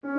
Looks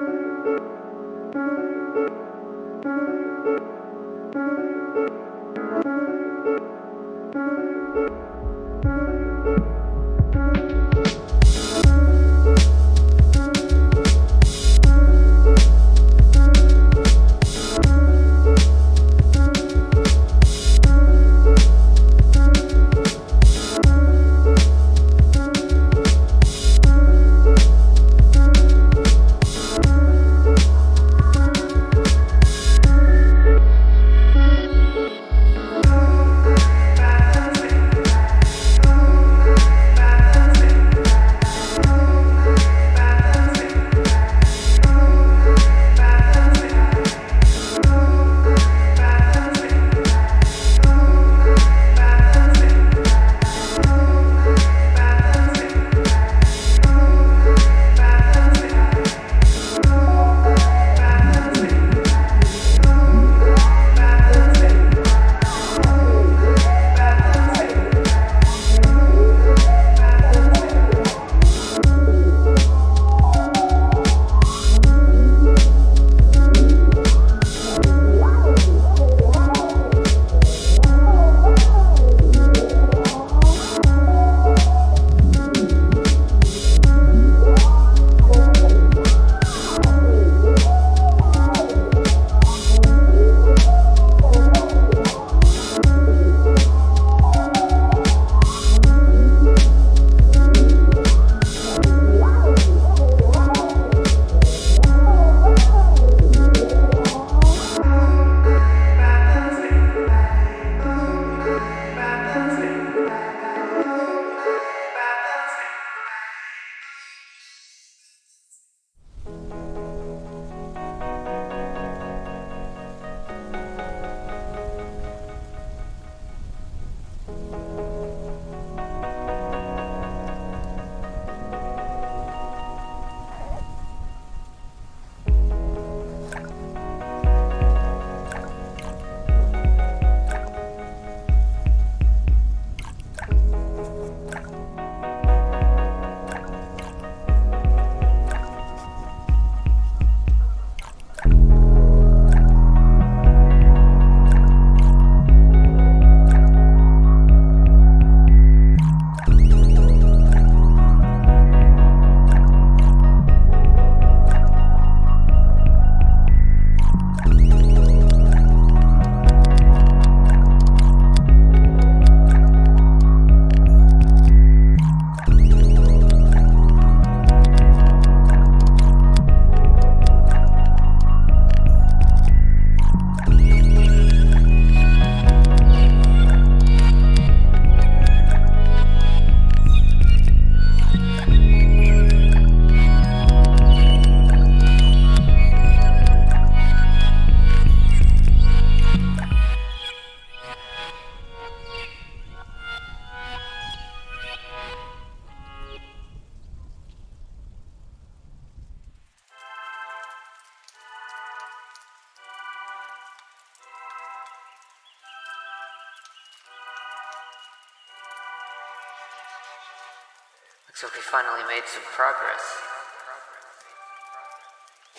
like we finally made some progress.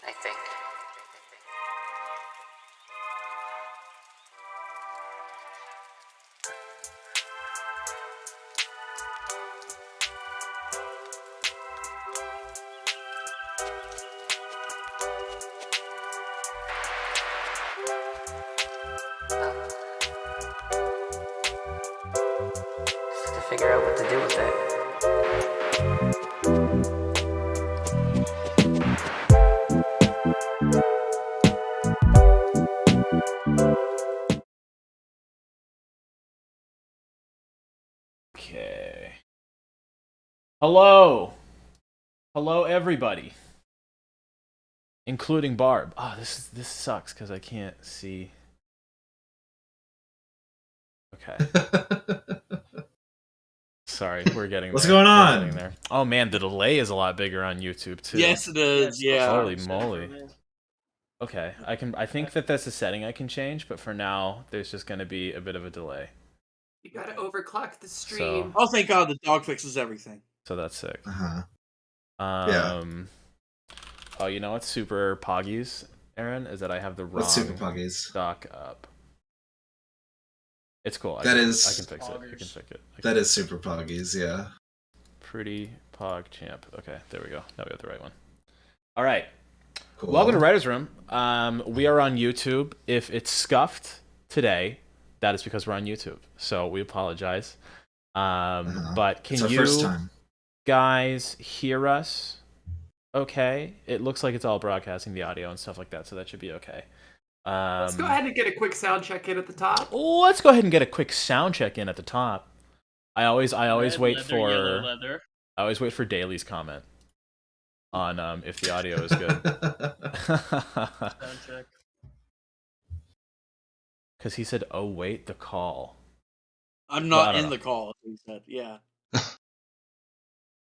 I think. Just have to figure out what to do with it. Okay. Hello. Hello, everybody. Including Barb. Oh, this sucks because I can't see. Okay. Sorry, we're getting What's there. going on? We're getting there. Oh man, the delay is a lot bigger on YouTube too. Yes, it is. Yeah. Holy moly. Okay, I think that's a setting I can change, but for now, there's just going to be a bit of a delay. You gotta overclock the stream. Oh, thank God, the dog fixes everything. So that's sick. Uh-huh. Yeah. Oh, you know what's super poggies, Aaron? Is that I have the wrong What's super poggies? doc up. It's cool. I That can is fix it. I can fix it. That is super poggies, yeah. Pretty pog champ. Okay, there we go. Now we have the right one. All right. Cool. Welcome to Writer's Room. We are on YouTube. If it's scuffed today, that is because we're on YouTube. So we apologize. But can you first time. guys hear us okay? It looks like it's all broadcasting the audio and stuff like that, so that should be okay. Let's go ahead and get a quick sound check in at the top. Let's go ahead and get a quick sound check in at the top. I always Red wait leather, for yellow leather. I always wait for Daly's comment on if the audio is good. Sound check. Because he said, "Oh wait, the call." I'm Well, I not don't in know. the call. He said, "Yeah."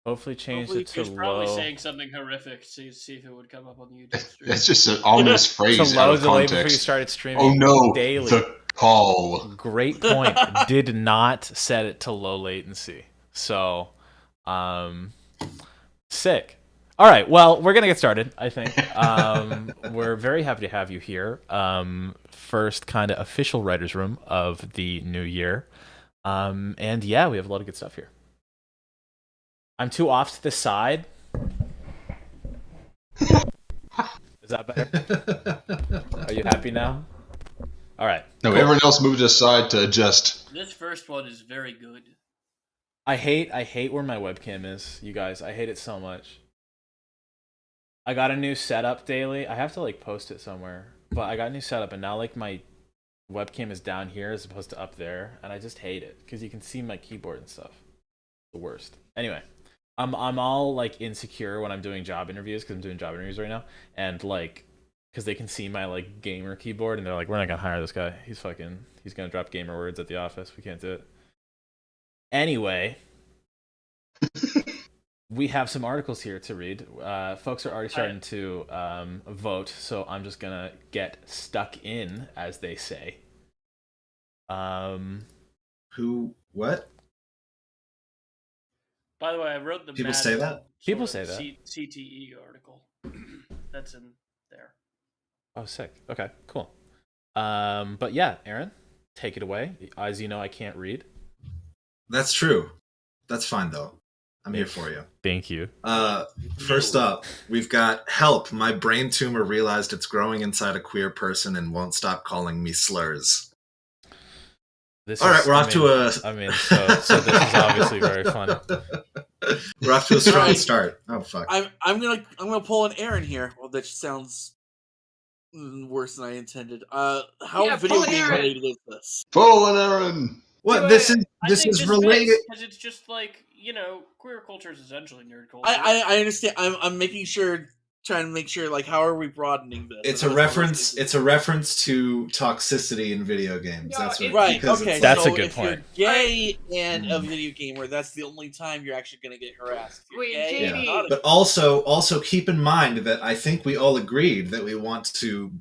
Hopefully change Hopefully, it to he was probably low. saying something horrific to see if it would come up on the YouTube stream. That's just an ominous phrase To out low of delay before you context. started streaming. Oh no, Daily. the call. Great point. Did not set it to low latency. So, sick. All right. Well, we're gonna get started. I think we're very happy to have you here. First, kind of official writers' room of the new year. And yeah, we have a lot of good stuff here. I'm too off to the side. Is that better? Are you happy now? All right. No, cool. everyone else moved aside to adjust. This first one is very good. I hate where my webcam is, you guys. I hate it so much. I got a new setup daily. I have to like post it somewhere. But I got a new setup and now like my webcam is down here as opposed to up there, and I just hate it because you can see my keyboard and stuff. The worst. Anyway, I'm all like insecure when I'm doing job interviews because I'm doing job interviews right now, and like because they can see my like gamer keyboard and they're like, we're not gonna hire this guy. He's gonna drop gamer words at the office. We can't do it. Anyway, we have some articles here to read. Folks are already starting to vote, so I'm just gonna get stuck in, as they say. Who? What? By the way, I wrote the People Mad say that? People say that. CTE article. That's in there. Oh, sick. Okay, cool. But yeah, Aaron, take it away. As you know, I can't read. That's true. That's fine though. I'm here for you. Thank you. First up, we've got help. My brain tumor realized it's growing inside a queer person and won't stop calling me slurs. All right, we're off to a. I mean, so this is obviously very funny. We're off to a strong Alright. start. Oh fuck. I'm gonna pull an Aaron here. Well, that sounds worse than I intended. How Yeah, video pull an game Aaron. related is this? Full and Aaron. What? This is related. because it's just like, you know, queer culture is essentially nerd culture. I understand. I'm making sure, trying to make sure. Like, how are we broadening this? It's a reference. It's a reference to toxicity in video games. No, That's what. it- Right. because Okay. it's That's so a good if you're point. gay and a Mm. video gamer, that's the only time you're actually gonna get harassed. If you're Wait, gay, JD. and not a- But also keep in mind that I think we all agreed that we want to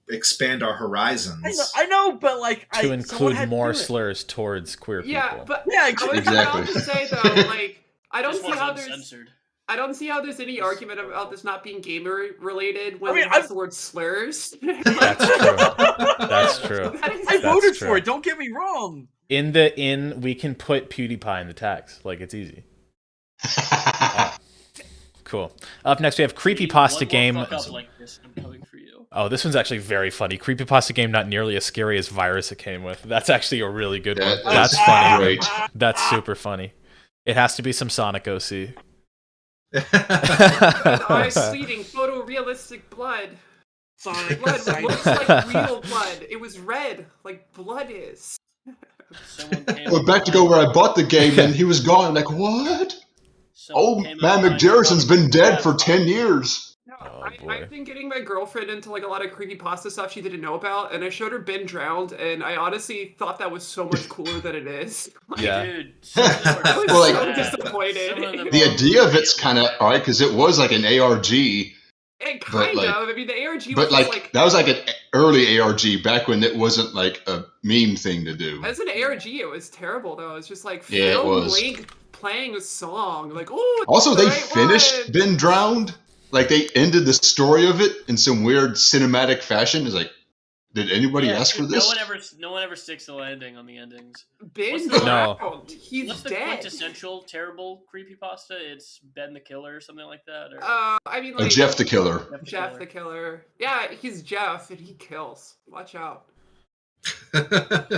expand our horizons. I know, but like To someone include had to more do it. slurs towards queer Yeah, people. but Yeah, I was Exactly. about to say though, like I don't This see one's how there's uncensored. I don't see how there's any argument about this not being gamer related when I mean, it has the word slurs. That's true. That's true. That is- I That's voted true. for it. Don't get me wrong. We can put PewDiePie in the tags. Like, it's easy. Cool. Up next, we have Creepypasta One game. more fuck up like this, I'm coming for you. Oh, this one's actually very funny. Creepypasta game, not nearly as scary as Virus it came with. That's actually a really good one. That That's is funny. great. That's super funny. It has to be some Sonic OC. With eyes bleeding, photorealistic blood. Sonic. Blood Sonic. looks like real blood. It was red, like blood is. Someone came I went back to go where I bought the game, and he was gone. I'm like, what? someone came Man, up behind McJerrison's you. been dead for 10 years. No, Oh, boy. I've been getting my girlfriend into like a lot of creepypasta stuff she didn't know about, and I showed her Ben Drowned, and I honestly thought that was so much cooler than it is. Like, Yeah. Dude, some of them are I was Well, like- so bad. disappointed. Some of them The are idea of it's really kind of bad. alright, because it was like an ARG, And but, kind like- of. I mean, the ARG but was like, just like that was like an early ARG back when it wasn't like a meme thing to do. as an ARG, it was terrible though. It's just like Yeah, it Phil was. Blink playing a song, like oh. Also, the they right finished one. Been Drowned. like they ended the story of it in some weird cinematic fashion. It's like, did anybody ask for this? No one ever sticks the landing on the endings. Ben What's the- drowned. He's What's the dead. quintessential terrible creepypasta? It's Ben the Killer or something like that. Or I mean, like Jeff the Killer. Jeff the Killer. Yeah, he's Jeff and he kills. Watch out.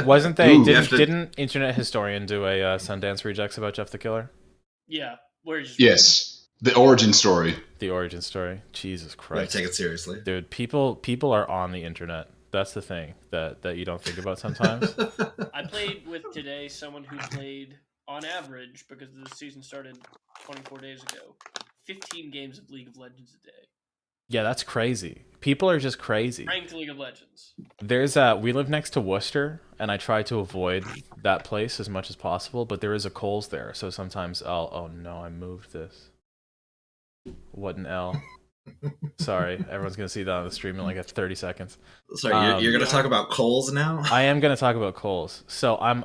Wasn't they? Ooh. Didn't Internet Historian do a Sundance Rejects about Jeff the Killer? Yeah, where just Yes, the origin story. The origin story. Jesus We have Christ, to take it seriously. dude! People are on the internet. That's the thing that you don't think about sometimes. I played with today someone who played on average, because the season started 24 days ago, 15 games of League of Legends a day. Yeah, that's crazy. People are just crazy. Ranked League of Legends. There's we live next to Worcester, and I try to avoid that place as much as possible. But there is a Kohl's there, so sometimes I'll. Oh no, I moved this. What an L. Sorry, everyone's gonna see that on the stream in like 30 seconds. Sorry, you're gonna talk about Coles now? I am gonna talk about Kohl's. So I'm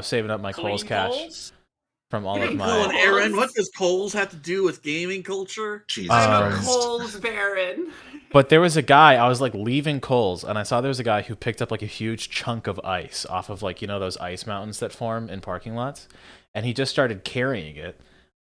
saving up my Clean Kohl's cash Kohl's? from all of Cool, my. Aaron. What does Kohl's have to do with gaming culture? Jesus I'm a Christ. Coles Baron. But there was a guy, I was like leaving Kohl's, and I saw there was a guy who picked up like a huge chunk of ice off of like, those ice mountains that form in parking lots. And he just started carrying it,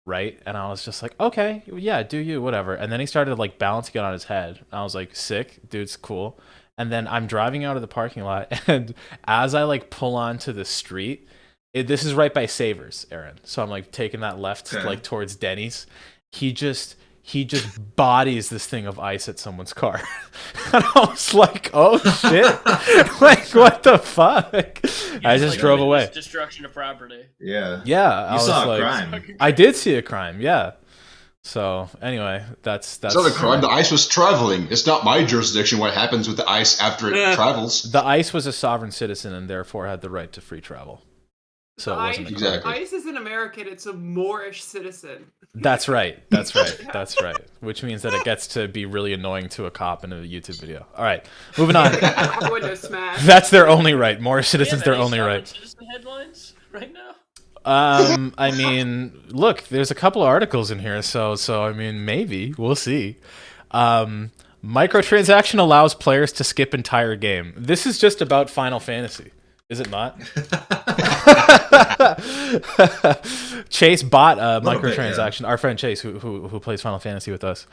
right? And I was just like, okay, yeah, do you, whatever. And then he started like balancing it on his head. I was like, sick, dude's cool. And then I'm driving out of the parking lot, and as I like pull onto the street, this is right by Savers, Aaron. So I'm like taking that left like towards Denny's. He just bodies this thing of ice at someone's car. And I was like, oh shit. Like, what the fuck? I just drove away. Destruction of property. Yeah. Yeah. You saw a crime. I did see a crime, yeah. So anyway, that's It's not a crime. The ice was traveling. It's not my jurisdiction what happens with the ice after it travels. the ice was a sovereign citizen and therefore had the right to free travel. So it wasn't a crime. Exactly. ICE is an American. It's a Moorish citizen. That's right. Which means that it gets to be really annoying to a cop in a YouTube video. All right, moving on. Window smash. That's their only right. More citizens, Do their we have only any right. citizen headlines right now? I mean, look, there's a couple of articles in here, so I mean, maybe we'll see. Microtransaction allows players to skip entire game. This is just about Final Fantasy, is it not? Chase bought a microtransaction. Our friend Chase, who plays Final Fantasy with us,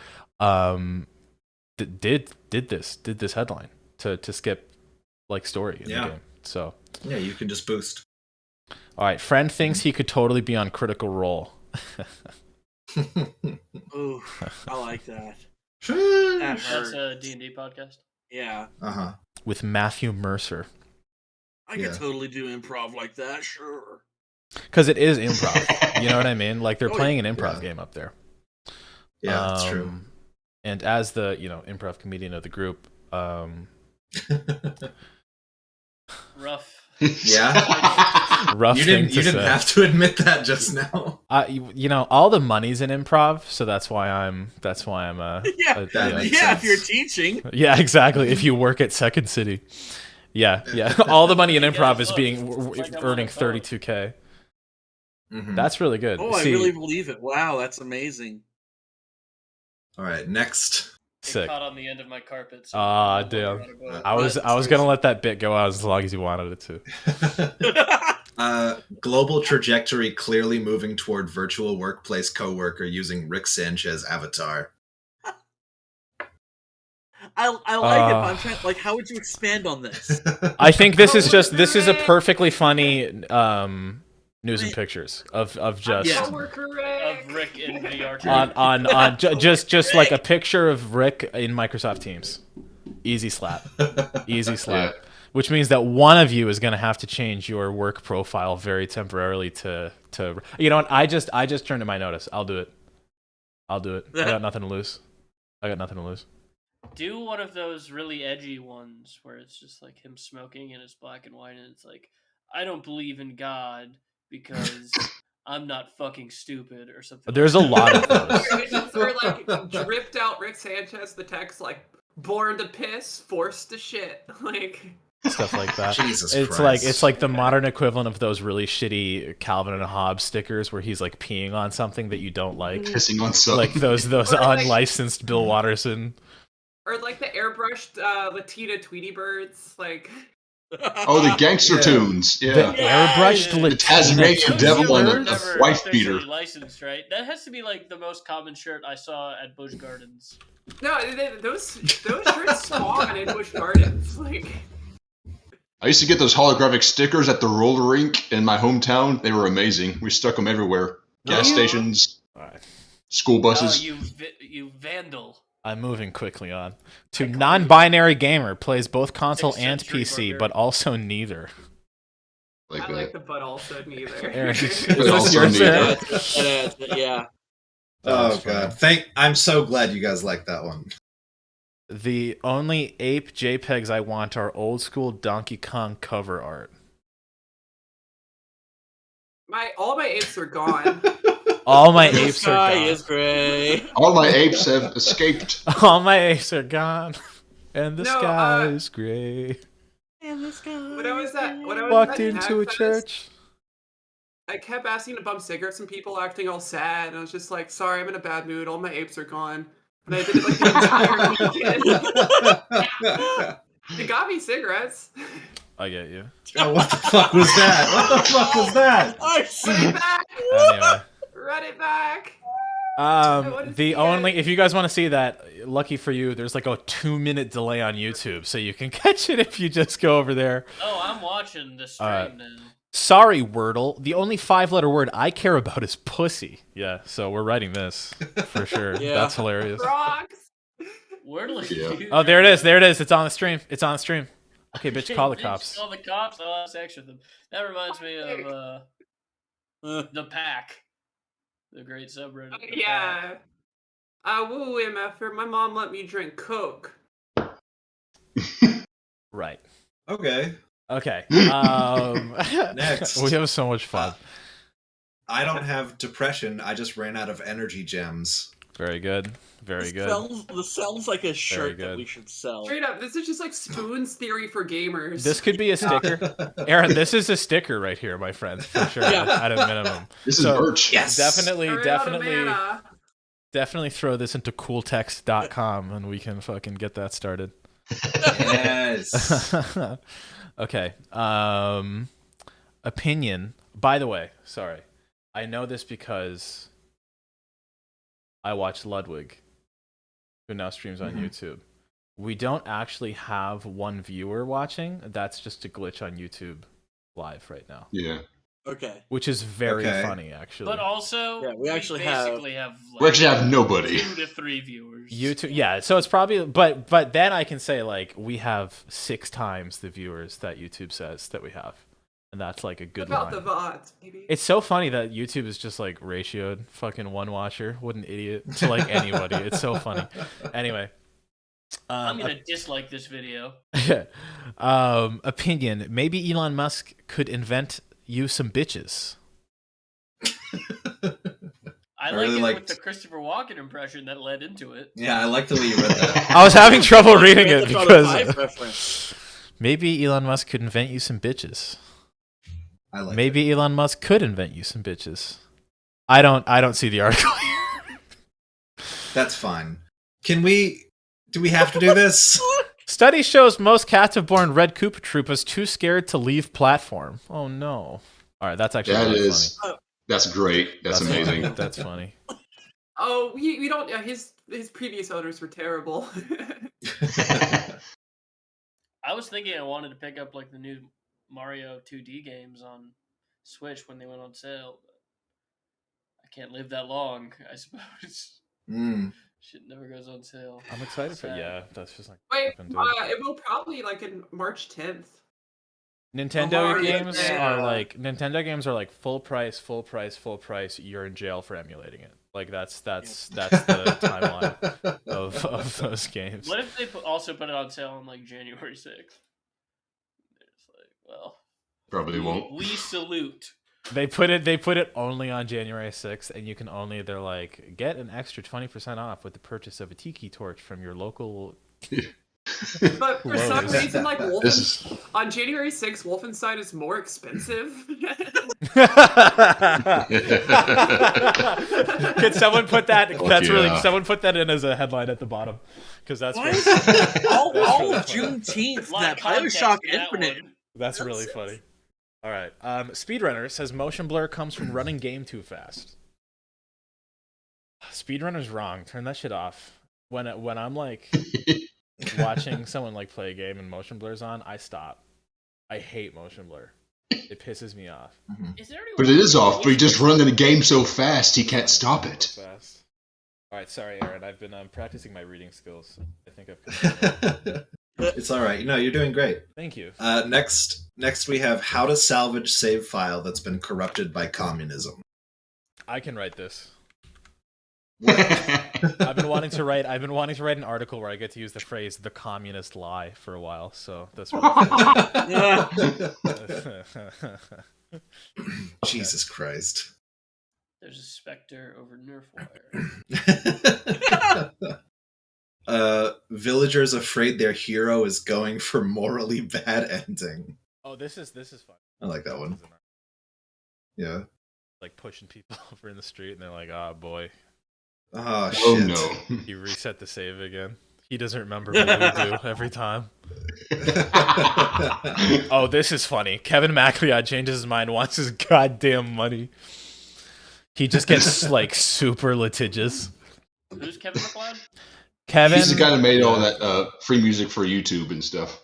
did this headline to skip like story in the game. So yeah, you can just boost. All right, friend thinks he could totally be on Critical Role. Ooh, I like that. That's a D&D podcast. Yeah. With Matthew Mercer. I could totally do improv like that, sure. Because it is improv. You know what I mean? Like they're playing an improv game up there. Yeah, that's true. And as the improv comedian of the group, Rough. Yeah. rough. You thing didn't to say. have to admit that just now. All the money's in improv, so that's why I'm if you're teaching. Yeah, exactly. If you work at Second City. Yeah. All the money in improv is earning $32K. Mm-hmm. That's really good. Oh, I really believe it. Wow, that's amazing. All right, next. Sick. Caught on the end of my carpet. So Damn. I was gonna let that bit go out as long as you wanted it to. Global trajectory clearly moving toward virtual workplace coworker using Rick Sanchez avatar. I like it, but I'm trying. Like, how would you expand on this? I think this is a perfectly funny news and pictures of just of Rick in VR. on just like a picture of Rick in Microsoft Teams. Easy slap. Yeah. Which means that one of you is going to have to change your work profile very temporarily to you know what? I just turned in my notice. I'll do it. I got nothing to lose. Do one of those really edgy ones where it's just like him smoking and it's black and white and it's like, I don't believe in God because I'm not fucking stupid or something. There's a lot of those. It's just where, like, dripped out Rick Sanchez, the text like, born to piss, forced to shit. Like, stuff like that. Jesus it's Christ. like the modern equivalent of those really shitty Calvin and Hobbes stickers where he's like peeing on something that you don't like. Pissing on something. Like those Or, like- unlicensed Bill Watterson. Or like the airbrushed Latina Tweety birds, like. Oh, the gangster Yeah. tunes. The Yeah. airbrushed The Latina Tasmanian Tweety devil and birds? a Never wife officially beater. licensed, right? That has to be like the most common shirt I saw at Busch Gardens. No, those shirts spawn in Busch Gardens. Like, I used to get those holographic stickers at the roller rink in my hometown. They were amazing. We stuck them everywhere. Gas Oh. stations, Alright. school Oh, buses. you vandal. I'm moving quickly on to non-binary gamer, plays both console 6th and century PC, barbarian. but also neither. Like I that. like the but also neither. Aaron, is But this also yours, neither. Aaron? Yeah. Oh That's funny. god. I'm so glad you guys like that one. The only ape JPEGs I want are old school Donkey Kong cover art. All my apes are gone. All my The apes are sky gone. is gray. All my apes have escaped. All my apes are gone, and the No, sky is gray. And the sky When I was at Walked at into a Tag Fest, church. I kept asking to bum cigarettes and people acting all sad, and I was just like, "Sorry, I'm in a bad mood. All my apes are gone." And I did it like the entire weekend. They got me cigarettes. I get you. Oh, what the fuck was that? What the fuck was that? I Run it see. back! Anyway. Run it back! wanna see The it. only if you guys want to see that, lucky for you, there's like a 2-minute delay on YouTube, so you can catch it if you just go over there. Oh, I'm watching the stream Alright. now. Sorry, Wordle. The only 5-letter word I care about is pussy. Yeah, so we're writing this for sure. Yeah. That's hilarious. Rocks! Wordle. Yeah. Oh, there it is. There it is. It's on the stream. It's on the stream. Okay, bitch, call the Bitch, cops. Call the cops. Oh, that's extra them. That reminds me of the Pack, the great subreddit. The Pack. Yeah. Woo, MFer. My mom let me drink Coke. Right. Okay. Okay. Next. We have so much fun. I don't have depression. I just ran out of energy gems. Very good. Very good. This sounds like a shirt good. that we should sell. Straight up, this is just like Spoon's theory for gamers. This could be a sticker. Aaron, this is a sticker right here, my friend, for sure. Yeah. At a minimum. This is So- merch. Yes. Definitely, I ran out of definitely, mana. definitely throw this into cooltext.com and we can fucking get that started. Yes. Okay. Opinion. By the way, sorry. I know this because I watch Ludwig, who now streams on YouTube. We don't actually have one viewer watching. That's just a glitch on YouTube live right now, Yeah. Okay. which is very Okay. funny, actually. But also, Yeah, we actually have- basically have like, We actually have nobody. 2 to 3 viewers. YouTube, yeah. So it's probably, but then I can say like we have 6 times the viewers that YouTube says that we have, and that's like a good About line. the VODs, baby. It's so funny that YouTube is just like ratioed fucking one watcher. What an idiot to like anybody. It's so funny. Anyway, I'm gonna dislike this video. opinion. Maybe Elon Musk could invent you some bitches. I like really it liked- with the Christopher Walken impression that led into it. Yeah, I like the way you read that. I was having trouble reading it Grand Theft Auto 5 because reference. maybe Elon Musk could invent you some bitches. I like Maybe Elon Musk could invent you some bitches. I don't see the article here. it. That's fine. Do we have to do this? Study shows most cats have born red Koopa Troopas too scared to leave platform. Oh no. All right, that's actually That really is. funny. That's great. That's amazing. Funny. That's funny. Oh, we don't. His previous owners were terrible. I was thinking I wanted to pick up like the new Mario 2D games on Switch when they went on sale. But I can't live that long, I suppose. Shit never goes on sale. I'm excited for Sad. yeah. That's just like Wait, happened, dude. it will probably like in March 10th. Nintendo Mario games yeah. are like full price. You're in jail for emulating it. Like that's the timeline of those games. What if they also put it on sale on like January 6th? It's like, well, Probably won't. we salute. They put it only on January 6th, and you can only they're like get an extra 20% off with the purchase of a tiki torch from your local But for some Lowe's. reason, like This is on January 6th, Wolfenstein is more expensive. Could someone put that? Fuck That's really. yeah. Someone put that in as a headline at the bottom, because that's Why really, is it all really of funny. Juneteenth Lot that of context Bioshock in that Infinite? one. That's really funny. All right. Speedrunner says motion blur comes from running game too fast. Speedrunner's wrong. Turn that shit off. When I'm like watching someone like play a game and motion blur's on, I stop. I hate motion blur. It pisses me off. Is there But it is off, but he just running the game so fast he can't stop it. So fast. All right, sorry, Aaron. I've been practicing my reading skills. I think I've. It's all right. No, you're doing great. Thank you. Next we have how to salvage save file that's been corrupted by communism. I can write this. What? I've been wanting to write an article where I get to use the phrase "the communist lie" for a while. So that's really Jesus Christ. There's a specter over Nerfwire. Villagers afraid their hero is going for morally bad ending. Oh, this is fun. I like that one. Yeah. Like pushing people over in the street, and they're like, "Oh boy, Oh shit. Oh no. you reset the save again." He doesn't remember what we do every time. Oh, this is funny. Kevin MacLeod changes his mind, wants his goddamn money. He just gets like super litigious. Who's Kevin MacLeod? Kevin, He's the guy that made all that free music for YouTube and stuff.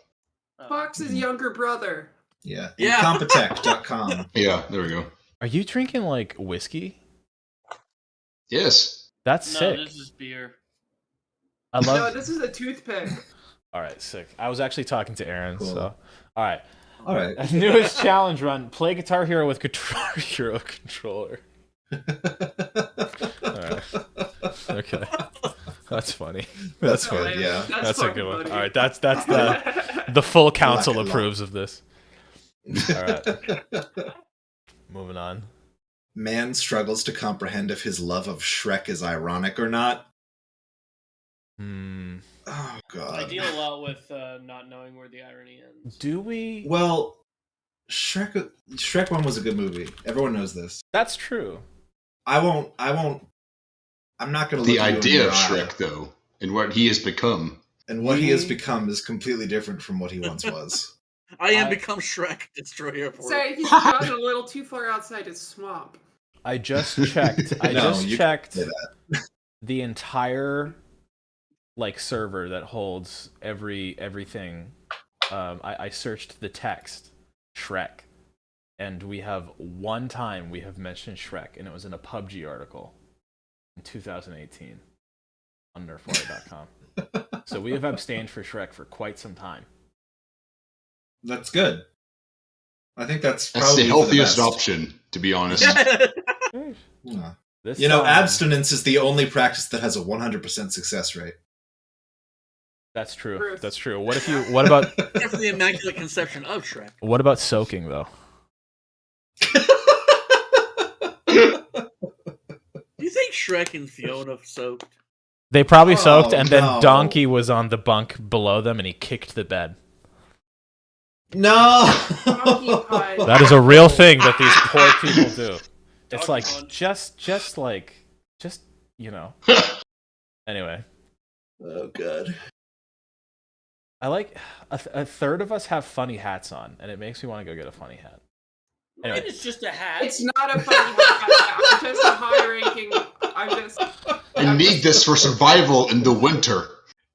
Fox's younger brother. Yeah. Yeah. Incompetech.com. Yeah, there we go. are you drinking like whiskey? Yes. That's No, sick. this is beer. I No, love. this is a toothpick. All right, sick. I was actually talking to Aaron, Cool. so all right. All right. Newest challenge run: play Guitar Hero with Guitar Hero controller. All right. Okay, that's funny. That's funny. Yeah. That's a good one. funny. All right, that's the full council approves of this. All right, moving on. Man struggles to comprehend if his love of Shrek is ironic or not. Hmm. Oh I god. deal a lot with not knowing where the irony ends. Do we? Well, Shrek 1 was a good movie. Everyone knows this. That's true. I'm not going to The look you in idea your of eye. Shrek, though, and what he has become. And what he has become is completely different from what he once was. I am become Shrek, destroy airport. Say he's gone a little too far outside his swamp. I just checked. I No, just you checked can't say the entire like server that holds everything. I searched the text Shrek, and we have one time we have mentioned Shrek, and it was in a PUBG article in 2018 on Nerfwire.com. So we have abstained for Shrek for quite some time. That's good. I think that's That's probably the for healthiest best. option, to be honest. Yeah. This You know, time- abstinence is the only practice that has a 100% success rate. That's true. Truth. That's true. What if you? What about? Except for the immaculate conception of Shrek. What about soaking though? Do you think Shrek and Fiona soaked? They probably Oh, soaked, and then no. Donkey was on the bunk below them, and he kicked the bed. No! Donkey pie. That is a real thing that these poor people do. It's Donkey like punch. just you know. Anyway, Oh god. I like a third of us have funny hats on, and it makes me want to go get a funny hat. Anyway. And it's just a hat. It's not a funny hat. I'm just a high-ranking. I need this for survival in the winter.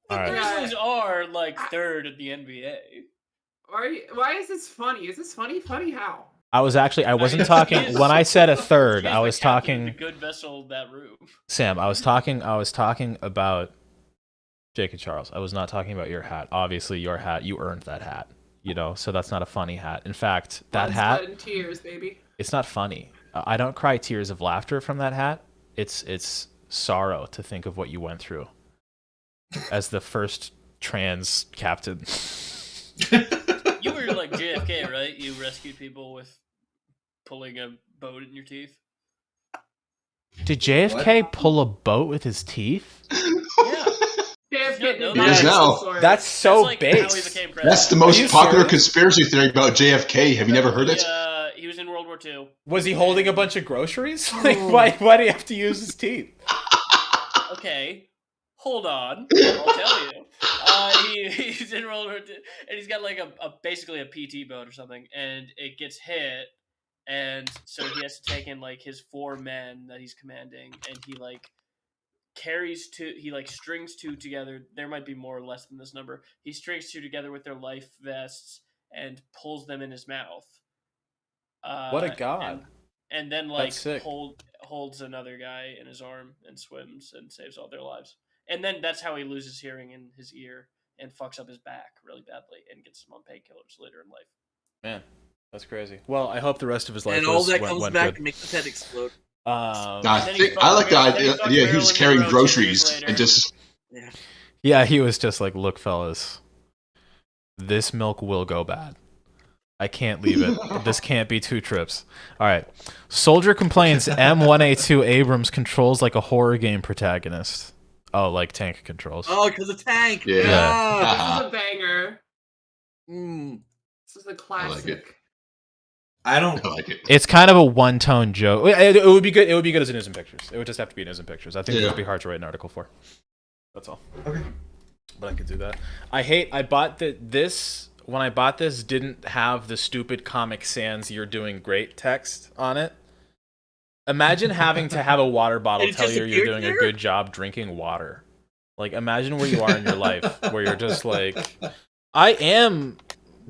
All right. Grizzlies are like third in the NBA. Why is this funny? Is this funny? Funny how? I wasn't talking when I said a third. I was talking. The good vessel of that room. Sam, I was talking about Jake and Charles. I was not talking about your hat. Obviously, your hat, you earned that hat. You know, so that's not a funny hat. In fact, that Blood, hat, sweat, and tears, baby. it's not funny. I don't cry tears of laughter from that hat. It's sorrow to think of what you went through as the first trans captain. You were like JFK, right? You rescued people with pulling a boat in your teeth. Did JFK pull a boat with his teeth? Yeah. JFK No, did he is not now. exist. That's so like how he base. became president. That's the Are most you popular serious? conspiracy theory about JFK. Have you never heard it? He was in World War II. Was he holding a bunch of groceries? Like, why do you have to use his teeth? Okay, hold on. I'll tell you. He's in World War II, and he's got like basically a PT boat or something, and it gets hit, and so he has to take in like his 4 men that he's commanding, and he like strings 2 together. There might be more or less than this number. He strings 2 together with their life vests and pulls them in his mouth. What a god. And then like That's sick. holds another guy in his arm and swims and saves all their lives. And then that's how he loses hearing in his ear and fucks up his back really badly and gets him on painkillers later in life. Man, that's crazy. Well, I hope the rest of his life And all that went comes back good. and makes his head explode. I Then like the he idea. fucked Yeah, he was Marilyn carrying Monroe 2 years groceries later. and just. Yeah. Yeah, he was just like, look, fellas, this milk will go bad. I can't leave it. This can't be 2 trips. All right. Soldier complains M1A2 Abrams controls like a horror game protagonist. Oh, like tank controls. Oh, because of tank. Yeah. This is a banger. Mm. This is a classic. I don't. I like it. It's kind of a one-tone joke. It would be good. It would be good as news and pictures. It would just have to be news and pictures. I think it would be hard to write an article for. That's all. Okay. But I could do that. I bought this. When I bought this, didn't have the stupid Comic Sans "You're doing great" text on it. Imagine having to have a water bottle It tell you just you're appeared doing a there? good job drinking water. Like, imagine where you are in your life, where you're just like, I am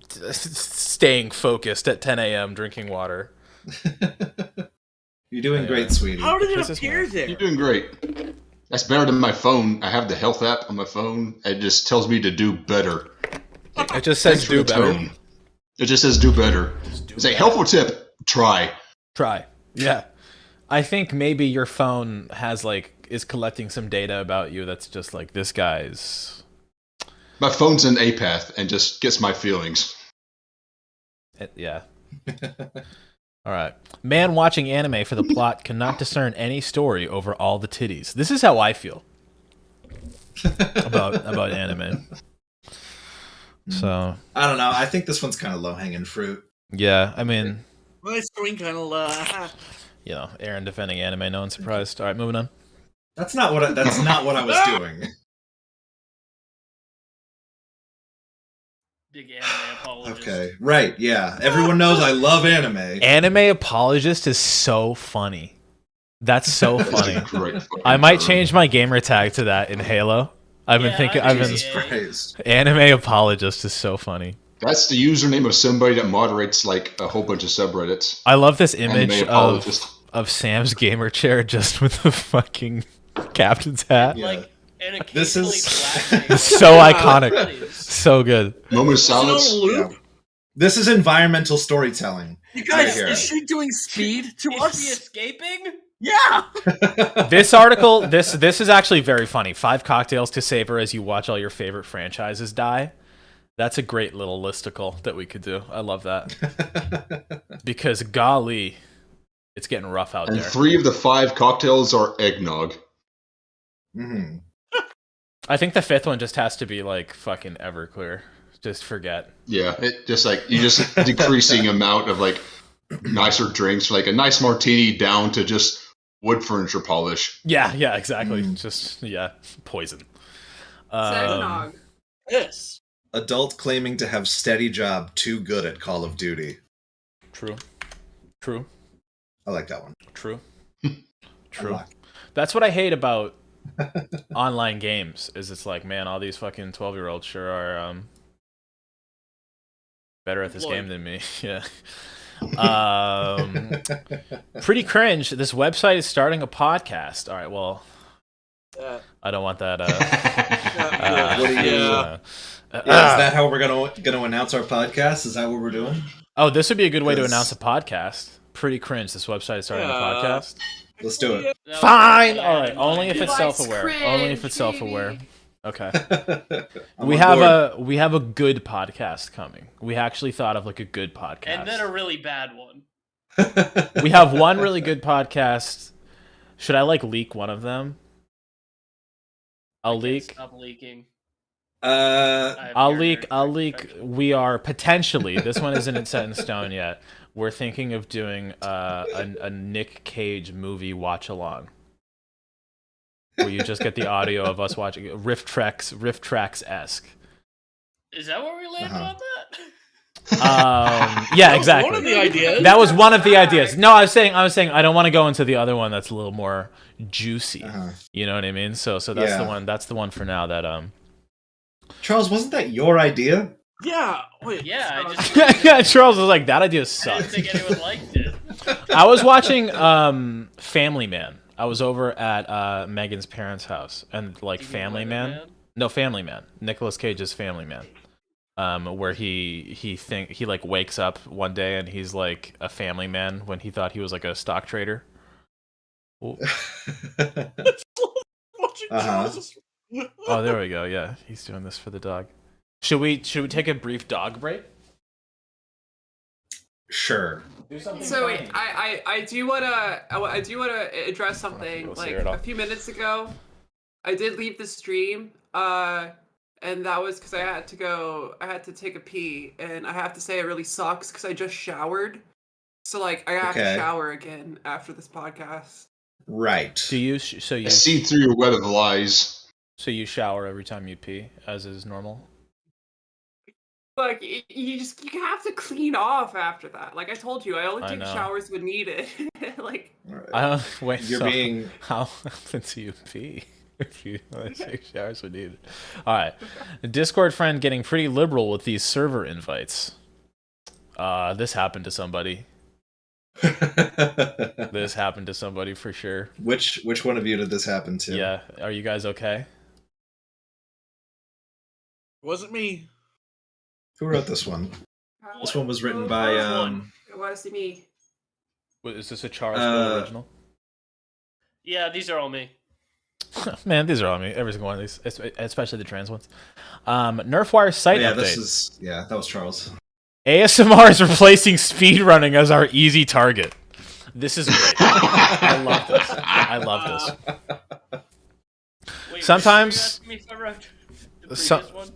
staying focused at 10 a.m. drinking water. You're doing Yeah. great, sweetie. How did it Pisses me appear off. there? You're doing great. That's better than my phone. I have the health app on my phone. It just tells me to do better. It just says Thanks for do the better. tone. It just says do better. It's a helpful tip. Try. Try. Yeah. I think maybe your phone is collecting some data about you that's just like, this guy's... My phone's an apath and just gets my feelings. Yeah. All right. Man watching anime for the plot cannot discern any story over all the titties. This is how I feel about anime. So, I don't know. I think this one's kind of low hanging fruit. yeah, I mean, Well, it's doing kind of. you know, Aaron defending anime, no one's surprised. All right, moving on. That's not what I was doing. Big anime apologist. Okay, right? Yeah, everyone knows I love anime. Anime apologist is so funny. That's so That's funny. a great fucking I might term. change my gamer tag to that in Halo. I've been Yeah, thinking. I I've been Jesus Christ. anime apologist is so funny. That's the username of somebody that moderates like a whole bunch of subreddits. I love this image Anime of apologist. Sam's gamer chair just with the fucking captain's hat. Yeah. Like, and This occasionally is- black It's so iconic. Iconic. So good. Moment of Is it on silence. a loop? This is environmental storytelling. You guys, Right here. is she doing speed to Is us? she escaping? Yeah. This article, this is actually very funny. 5 cocktails to savor as you watch all your favorite franchises die. That's a great little listicle that we could do. I love that. Because golly, it's getting rough out And there. 3 of the 5 cocktails are eggnog. Mhm. I think the 5th one just has to be like fucking Everclear. Just forget. Yeah, it just like you just decreasing amount of like nicer drinks, like a nice martini down to just wood furniture polish. Yeah, exactly. Just poison. Eggnog. Yes. Adult claiming to have steady job, too good at Call of Duty. True. I like that one. True. I like- That's what I hate about online games. Is it's like, man, all these fucking 12-year-olds sure are better at this Lloyd. game than me. Yeah. Pretty cringe. This website is starting a podcast. All right. Well, I don't want that. What do you- Is Is that how we're gonna announce our podcast? Is that what we're doing? Oh, this would be a good way to 'Cause- announce a podcast. Pretty cringe. This website is starting a podcast. Let's do it. No, Fine. yeah, All right. Only if He it's likes self-aware. cringe, Only if it's self-aware. baby. Okay. I'm We on have board. we have a good podcast coming. We actually thought of like a good podcast. And then a really bad one. We have one really good podcast. Should I like leak one of them? I'll leak. Stop leaking. I'll leak. We are potentially. This one isn't set in stone yet. We're thinking of doing a Nick Cage movie watch along, where you just get the audio of us watching Riff Tracks esque. Is that where we landed on that? Yeah, exactly. One of the ideas. That was one of the ideas. No, I was saying I don't want to go into the other one that's a little more juicy. You know what I mean? So that's the one. That's the one for now. That Charles, wasn't that your idea? Yeah. Wait. Yeah, I just yeah. Charles was like, that idea I didn't sucks. think anyone liked it. I was watching Family Man. I was over at Megan's parents' house, and like Family Man. No, Family Man. Nicolas Cage's Family Man. Where he like wakes up one day and he's like a family man when he thought he was like a stock trader. Oh, there we go. Yeah, he's doing this for the dog. Should we take a brief dog break? Sure. So wait, I do wanna address something. Like a few minutes ago, I did leave the stream. And that was because I had to take a pee, and I have to say it really sucks because I just showered. So like I have to shower again after this podcast. Right. Do you? I see through your web of lies. So you shower every time you pee, as is normal? Like you have to clean off after that. Like I told you, I only take showers when needed. Like wait. How often do you pee? If you take showers when needed. All right. The Discord friend getting pretty liberal with these server invites. This happened to somebody. This happened to somebody for sure. Which one of you did this happen to? Yeah. Are you guys okay? Wasn't me. Who wrote this one? This one was written by It was me. Is this a Charles original? Yeah, these are all me. Man, these are all me. Every single one of these, especially the trans ones. Nerfwire site update. That was Charles. ASMR is replacing speedrunning as our easy target. This is great. I love this. Wait, sometimes. Me if I wrote the one?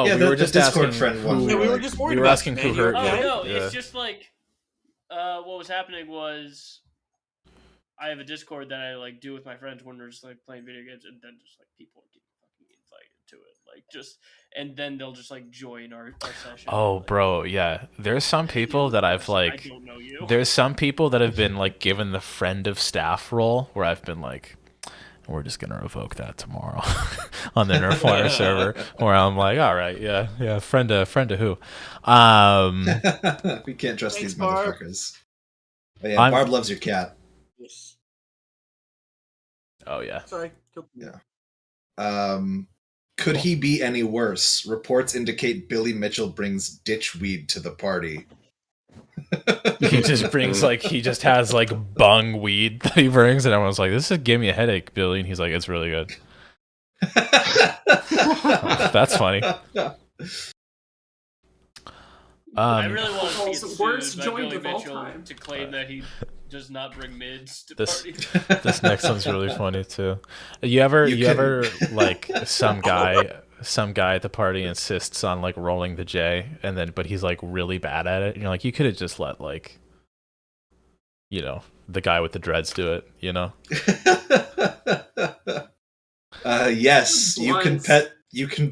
We were just Discord asking friend one. Yeah, we were just worried we were about asking you, who man. hurt Oh you. no, Yeah. it's just like what was happening was I have a Discord that I like do with my friends when we're just like playing video games, and then just like people get fucking invited to it, like just, and then they'll just like join our session. Oh, like, bro, yeah. There's some people that I've like. I don't know you. There's some people that have been like given the friend of staff role, where I've been like, we're just gonna revoke that tomorrow on the Nerfwire server. Where I'm like, all right, yeah, friend of who? We can't trust these Barb. motherfuckers. But yeah, Barb loves your cat. Yes. Oh yeah. Sorry. Yeah. Could he be any worse? Reports indicate Billy Mitchell brings ditch weed to the party. He just brings he just has like bung weed that he brings, and everyone's like, "This is give me a headache, Billy," and he's like, "It's really good." That's funny. I really want to It's see the worst by joint Billy of all Mitchell time. to claim that he does not bring mids to This parties. this next one's really funny too. You ever like some guy at the party insists on like rolling the J, and then but he's like really bad at it, and you're like, you could have just let like, you know, the guy with the dreads do it, you know? Yes, you can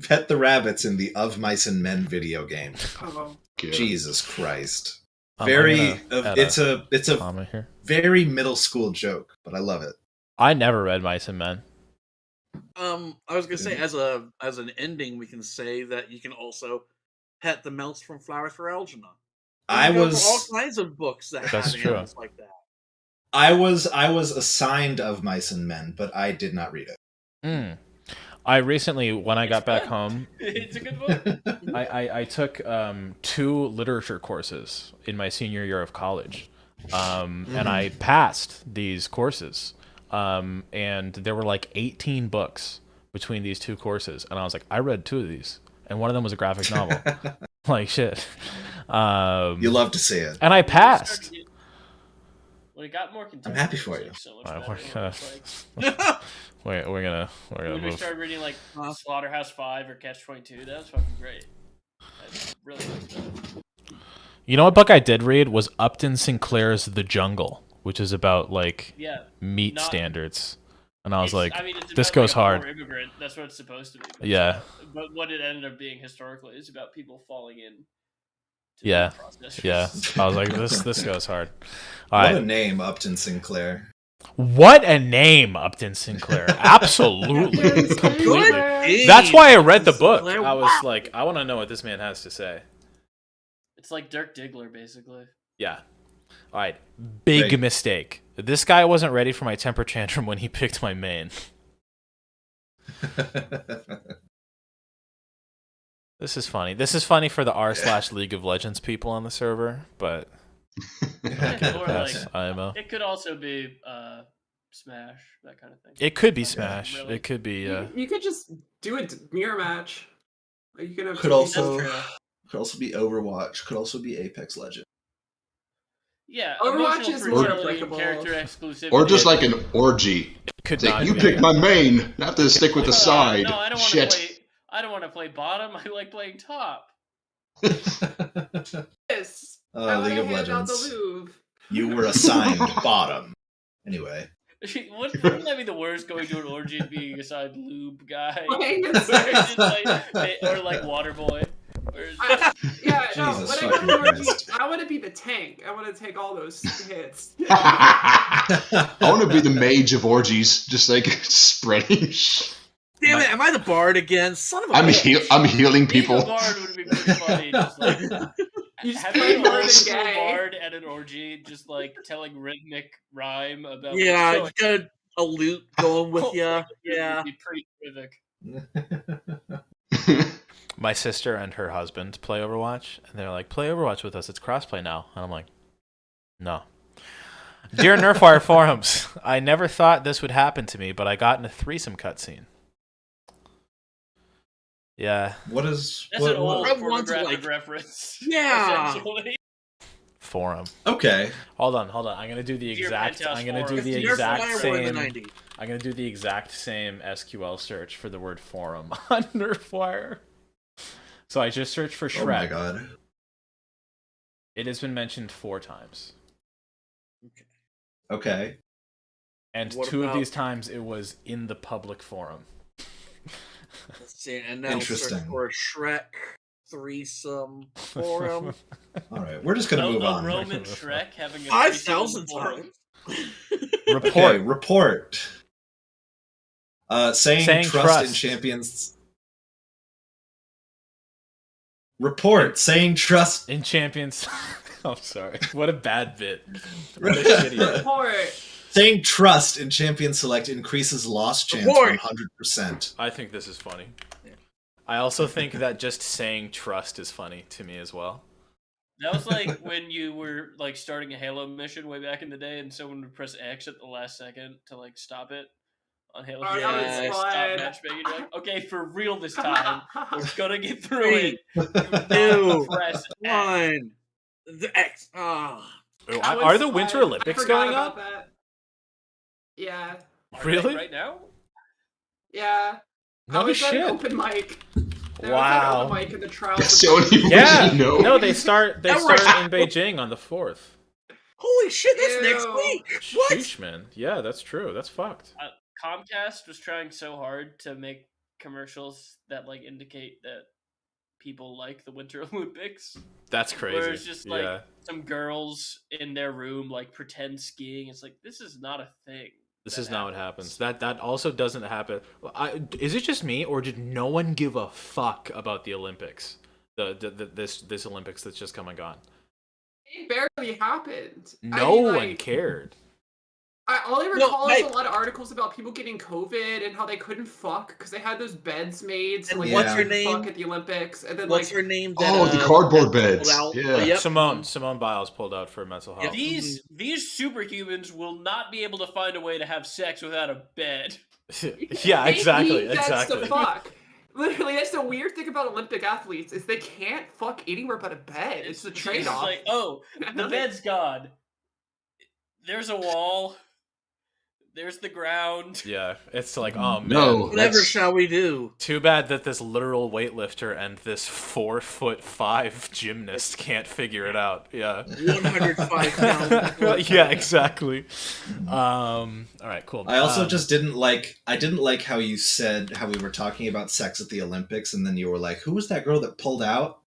pet the rabbits in the Of Mice and Men video game. Oh. Jesus Christ. It's a comment here. very middle school joke, but I love it. I never read Mice and Men. I was gonna say as an ending, we can say that you can also pet the mouse from Flowers for Algernon. All kinds of books that have animals like that. I was assigned Of Mice and Men, but I did not read it. I recently, when I got back home, It's a good book. I took 2 literature courses in my senior year of college, and I passed these courses. And there were like 18 books between these 2 courses, and I was like, I read 2 of these, and one of them was a graphic novel. Like shit. You love to see it, and I passed. Well, it got more contemporary. I'm happy for you. So much better. we're gonna When we move. started reading like Slaughterhouse 5 or Catch 22, that was fucking great. I really liked that. You know what book I did read was Upton Sinclair's The Jungle, which is about like meat standards, and I was like, it's this about, goes like, a hard. poor immigrant. That's what it's supposed to be. But Yeah. But what it ended up being historically is about people falling in. Yeah. Yeah. I was like, this goes hard. All what right. a name, Upton Sinclair. What a name, Upton Sinclair. Absolutely. Completely. Good That's why I read the Upton book. Sinclair. I was like, I want to know what this man has to say. It's like Dirk Diggler, basically. Yeah. All right. Big mistake. This guy wasn't ready for my temper tantrum when he picked my main. This is funny. This is funny for the r/League of Legends people on the server, but Or IMO. It could also be Smash, that kind of thing. It could be Smash. Really. It could be. You could just do a mirror match. You can have Could two also people. could also be Overwatch. Could also be Apex Legends. Yeah, Overwatch is more applicable. Character exclusivity. Or just like an orgy. Could It's like, not you be. pick my main. I have to stick with the side. No, I don't want to Shit. play. I don't want to play bottom. I like playing top. Yes. I League wanna of hand out the Legends. Louvre. You were assigned bottom. Anyway. Wouldn't that be the worst? Going to an orgy and being assigned lube guy, Playing or, the or like water boy. Yeah, no. Jesus When I go to an orgy, Christ. I want to be the tank. I want to take all those hits. I want to be the mage of orgies, just like spreading. Damn it! Am I the bard again? Son of a I'm bitch. I'm healing Being people. a bard would be pretty funny. Just like You just having play an more old than school gay. bard at an orgy, just like telling rhythmic rhyme about. Yeah, what's you got a lute going with you. going- Yeah. It'd be pretty rhythmic. My sister and her husband play Overwatch, and they're like, "Play Overwatch with us. It's crossplay now." And I'm like, "No." Dear Nerfwire forums, I never thought this would happen to me, but I got in a threesome cutscene. Yeah. What is That's an old I want to, pornographic like- reference. Yeah. essentially. Forum. Okay. Hold on. I'm gonna do the Dear exact. Penthouse I'm gonna do forums. the Your exact flyer were in the same. 90s. I'm gonna do the exact same SQL search for the word forum on Nerfwire. So I just searched for Shrek. Oh my god. It has been mentioned 4 times, Okay. and What 2 of about- these times it was in the public forum. Let's see, and now Interesting. search for a Shrek threesome forum. All right. We're just gonna move A on. Roman Shrek having a 5,000 threesome forum. times. Report. Okay. Report. Saying trust in trust. champions. Report saying trust. In Champions. I'm sorry. What a bad bit. What a shitty bit. Report. Saying trust in champion select increases loss chance Report. 100%. I think this is funny. I also think that just saying trust is funny to me as well. That was like when you were like starting a Halo mission way back in the day, and someone would press X at the last second to like stop it on Halo. Oh, Three, that and was like, stop fun. matchmaking. You're like, okay, for real this time, we're gonna get through it. Two, Press X. one. The X. Ah. Oh, That are was the Winter fun. Olympics I forgot going about on? that. Yeah. Are they Really? right now? Yeah. No I was at shit. an open mic. I was Wow. at an open mic in the trials. That's the only reason Yeah. you know. No, they start That in Beijing on the 4th. Holy shit, that's next Ew. week. What? Sheesh, man. Yeah, that's true. That's fucked. Comcast was trying so hard to make commercials that like indicate that people like the Winter Olympics. That's crazy. Where it's just like yeah. some girls in their room like pretend skiing. It's like this is not a thing. This is not what happens. That also doesn't happen. Is it just me, or did no one give a fuck about the Olympics? This Olympics that's just come and gone. It barely happened. No one cared. All I recall is I- a lot of articles about people getting COVID and how they couldn't fuck because they had those beds made. So, And like, what's they her couldn't name? Fuck at the Olympics, and then What's like her name? Oh, the cardboard pulled beds. out? Yeah. Yep. Simone Biles pulled out for mental health. These superhumans will not be able to find a way to have sex without a bed. Yeah, they exactly, need beds exactly. to fuck. Literally, that's the weird thing about Olympic athletes is they can't fuck anywhere but a bed. It's the It's trade-off. like, oh, the bed's gone. There's a wall. There's the ground. Yeah, it's like, oh man, No. Whatever shall we do? too bad that this literal weightlifter and this 4'5" gymnast can't figure it out. Yeah. 105 pounds. Yeah, exactly. All right, cool. I also just didn't like how you said how we were talking about sex at the Olympics, and then you were like, "Who was that girl that pulled out?"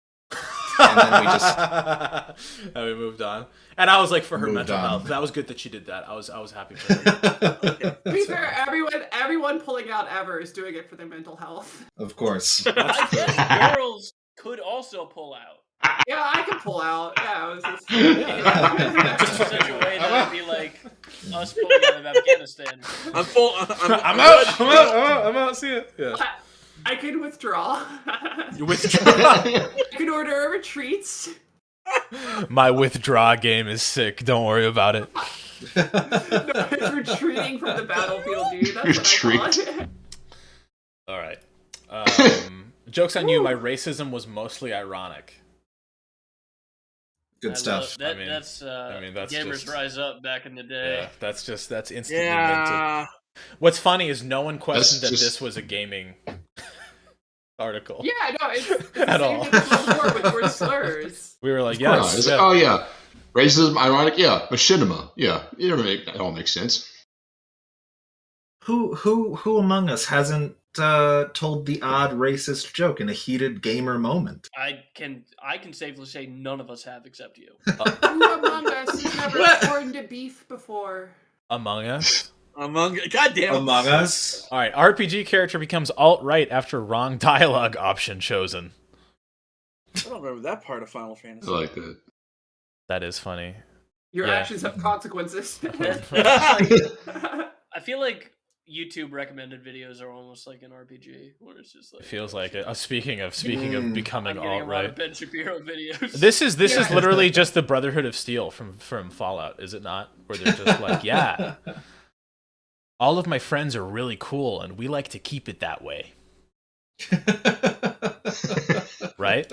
And then we just and we moved on. And I was like, for her Moved mental on. health, that was good that she did that. I was happy for her. To be fair, everyone pulling out ever is doing it for their mental health. Of course. I guess girls could also pull out. Yeah, I can pull out. Yeah, it was just. In such a way that would be like us pulling out of Afghanistan. I'm out. See it. Yeah. I could withdraw. You withdraw. I could order a retreat. My withdraw game is sick. Don't worry about it. No, it's retreating from the battlefield, dude. That's what I call it. All right. Joke's on you. My racism was mostly ironic. Good stuff. That's Gamers just, Rise Up back in the day. Yeah, that's instantly minted. Yeah. What's funny is no one questioned that just- this was a gaming article. Yeah, no, it's the At same all. thing as before with word slurs. We were like, Yeah, yes. it's Yeah. like, oh yeah, racism, ironic, yeah, machinima, yeah, it all makes sense. Who among us hasn't told the odd racist joke in a heated gamer moment? I can safely say none of us have except you. Who among us has never torn to beef before? Among Us. Goddamn. Among us? All right. RPG character becomes alt-right after wrong dialogue option chosen. I don't remember that part of Final I Fantasy. like that. That is funny. Your Yeah. actions have consequences. I feel like YouTube recommended videos are almost like an RPG, where it's just like It feels like it. Speaking of I'm becoming getting a lot alt-right. of Ben Shapiro videos. This is Yeah. literally just the Brotherhood of Steel from Fallout, is it not? Where they're just like, yeah, all of my friends are really cool, and we like to keep it that way, right?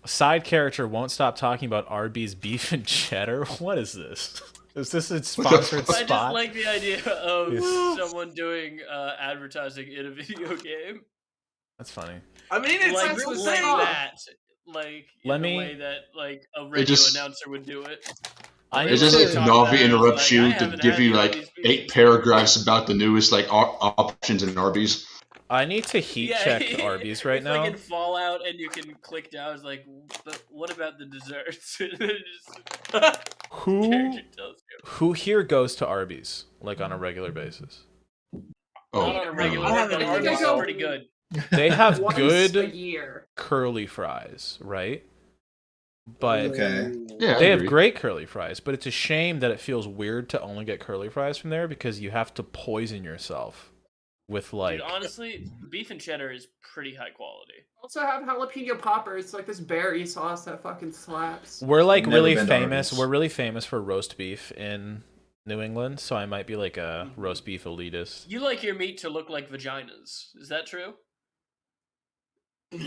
Side character won't stop talking about Arby's beef and cheddar. What is this? Is this a sponsored I just spot? like the idea of Yes. someone doing advertising in a video game, That's funny. I mean, it's like that's like what I'm saying. that, like Let in me- the way that like a radio just- announcer would do it. I It need just to- like talk Navi about it, interrupts like, you I to haven't give had you any of like these 8 beefs. paragraphs about the newest like options in Arby's. I need to heat check Arby's right it's now. like in Fallout, and you can click down. It's like, but what about the desserts? And then it just Who character tells you. who here goes to Arby's like on a regular basis? Oh, Not on a regular, I haven't but had Arby's is it. pretty good. They have Once a good year. curly fries, right? But Okay. yeah, I they have agree. great curly fries, but it's a shame that it feels weird to only get curly fries from there because you have to poison yourself with like Dude, honestly, beef and cheddar is pretty high quality. Also have jalapeno poppers, like this berry sauce that fucking slaps. we're like Never really been to famous. Arby's. We're really famous for roast beef in New England, so I might be like a roast beef elitist. You like your meat to look like vaginas. Is that true?